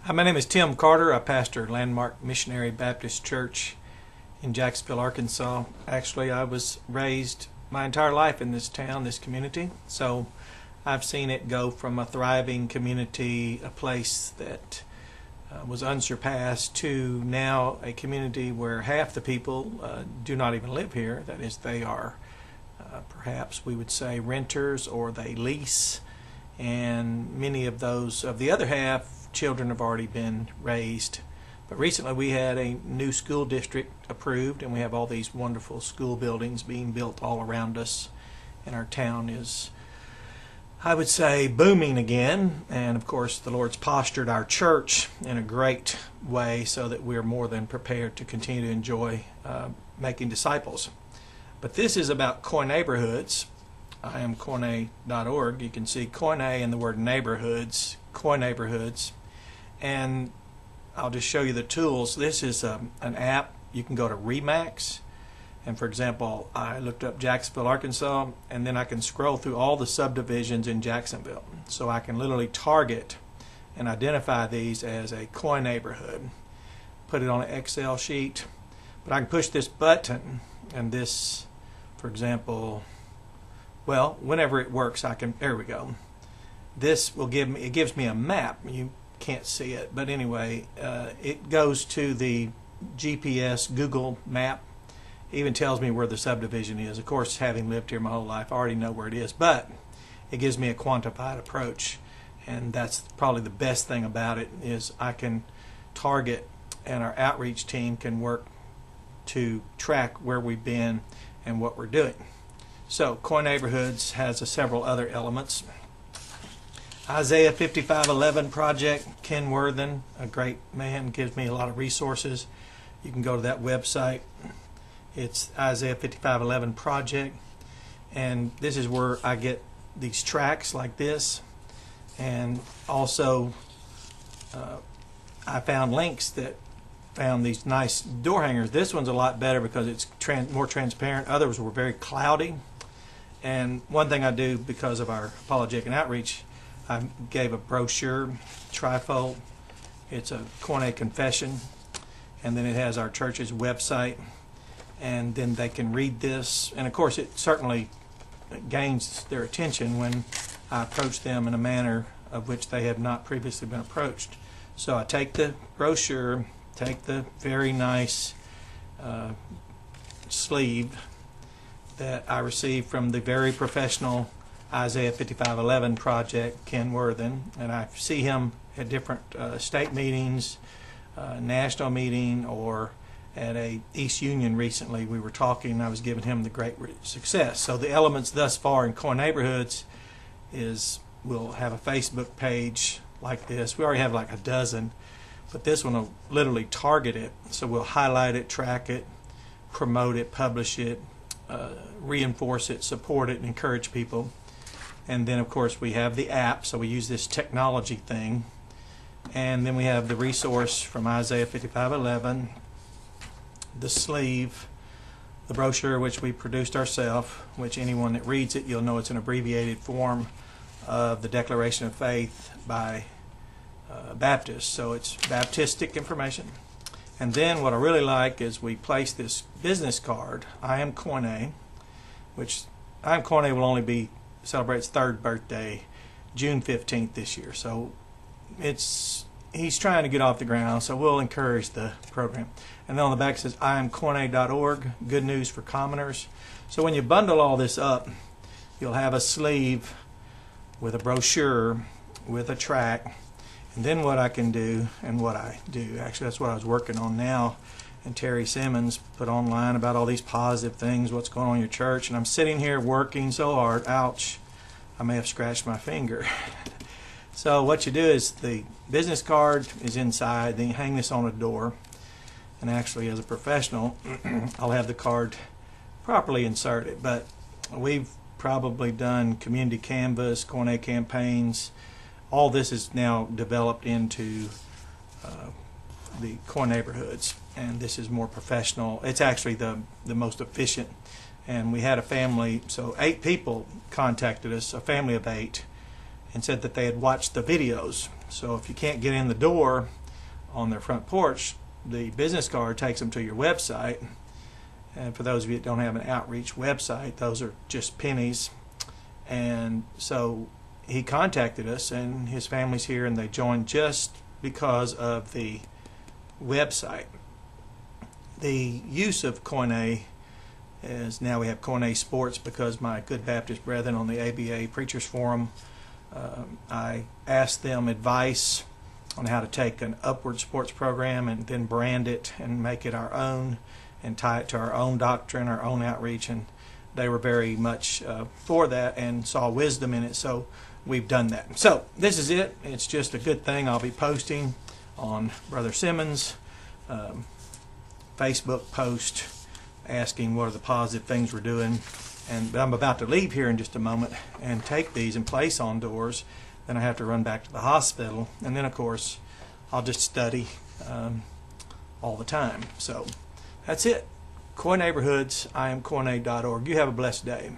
Hi, my name is Tim Carter. I pastor Landmark Missionary Baptist Church in Jacksonville, Arkansas. Actually, I was raised my entire life in this town, this community. So I've seen it go from a thriving community, a place that was unsurpassed, to now a community where half the people do not even live here. That is, they are perhaps we would say renters, or they lease, and many of those of the other half children have already been raised. But recently we had a new school district approved, and we have all these wonderful school buildings being built all around us, and our town is, I would say, booming again. And of course the Lord's postured our church in a great way so that we're more than prepared to continue to enjoy making disciples. But this is about Koineighborhoods. I am Koine.org. You can see Koine and the word neighborhoods, Koineighborhoods. And I'll just show you the tools. This is an app. You can go to Remax, and for example, I looked up Jacksonville, Arkansas, and then I can scroll through all the subdivisions in Jacksonville. So I can literally target and identify these as a Koineighborhood, put it on an Excel sheet. But I can push this button, and this, for example, well, whenever it works, I can, there we go. This will give me, it gives me a map. You can't see it, but anyway, it goes to the GPS Google map. It even tells me where the subdivision is. Of course, having lived here my whole life, I already know where it is, but it gives me a quantified approach, and that's probably the best thing about it, is I can target, and our outreach team can work to track where we've been and what we're doing. So Koineighborhoods has several other elements. Isaiah 55:11 project, Ken Worthen, a great man, gives me a lot of resources. You can go to that website. It's Isaiah 55:11 project, and this is where I get these tracks like this, and also I found links that found these nice door hangers. This one's a lot better because it's more transparent. Others were very cloudy. And one thing I do because of our apologetic and outreach, I gave a brochure, trifold. It's a Koine confession, and then it has our church's website, and then they can read this. And of course it certainly gains their attention when I approach them in a manner of which they have not previously been approached. So I take the brochure, take the very nice sleeve that I received from the very professional Isaiah 55:11 project, Ken Worthen, and I see him at different state meetings, national meeting, or at a East Union recently. We were talking, and I was giving him the great success. So the elements thus far in Koineighborhoods is we'll have a Facebook page like this. We already have like a dozen, but this one will literally target it. So we'll highlight it, track it, promote it, publish it, reinforce it, support it, and encourage people. And then of course we have the app, so we use this technology thing. And then we have the resource from Isaiah 55:11, the sleeve, the brochure which we produced ourselves, which anyone that reads it, you'll know it's an abbreviated form of the Declaration of Faith by Baptists. So it's Baptistic information. And then what I really like is we place this business card, I am Koine, which I am Koine will only be celebrate its third birthday June 15th this year. So he's trying to get off the ground, so we'll encourage the program. And then on the back it says I am Koine.org, good news for commoners. So when you bundle all this up, you'll have a sleeve with a brochure, with a track. And then what I can do, and what I do, actually that's what I was working on now, and Terry Simmons put online about all these positive things, what's going on in your church, and I'm sitting here working so hard, ouch, I may have scratched my finger. So what you do is the business card is inside, then you hang this on a door, and actually as a professional I'll have the card properly inserted. But we've probably done community canvas, Koine campaigns. All this is now developed into the Koineighborhoods, and this is more professional. It's actually the most efficient. And we had a family, so 8 people contacted us, a family of 8, and said that they had watched the videos So if you can't get in the door on their front porch, the business card takes them to your website. And for those of you that don't have an outreach website, those are just pennies. And so he contacted us, and his family's here, and they joined just because of the website. The use of Koine is now we have Koine Sports because my good Baptist brethren on the ABA Preachers Forum, I asked them advice on how to take an upward sports program and then brand it and make it our own and tie it to our own doctrine, our own outreach, and they were very much for that and saw wisdom in it, so we've done that. So this is it. It's just a good thing. I'll be posting on Brother Simmons' Facebook post asking what are the positive things we're doing. But I'm about to leave here in just a moment and take these and place on doors. Then I have to run back to the hospital, and then of course I'll just study all the time. So that's it. Koineighborhoods. I am Koine.org. You have a blessed day.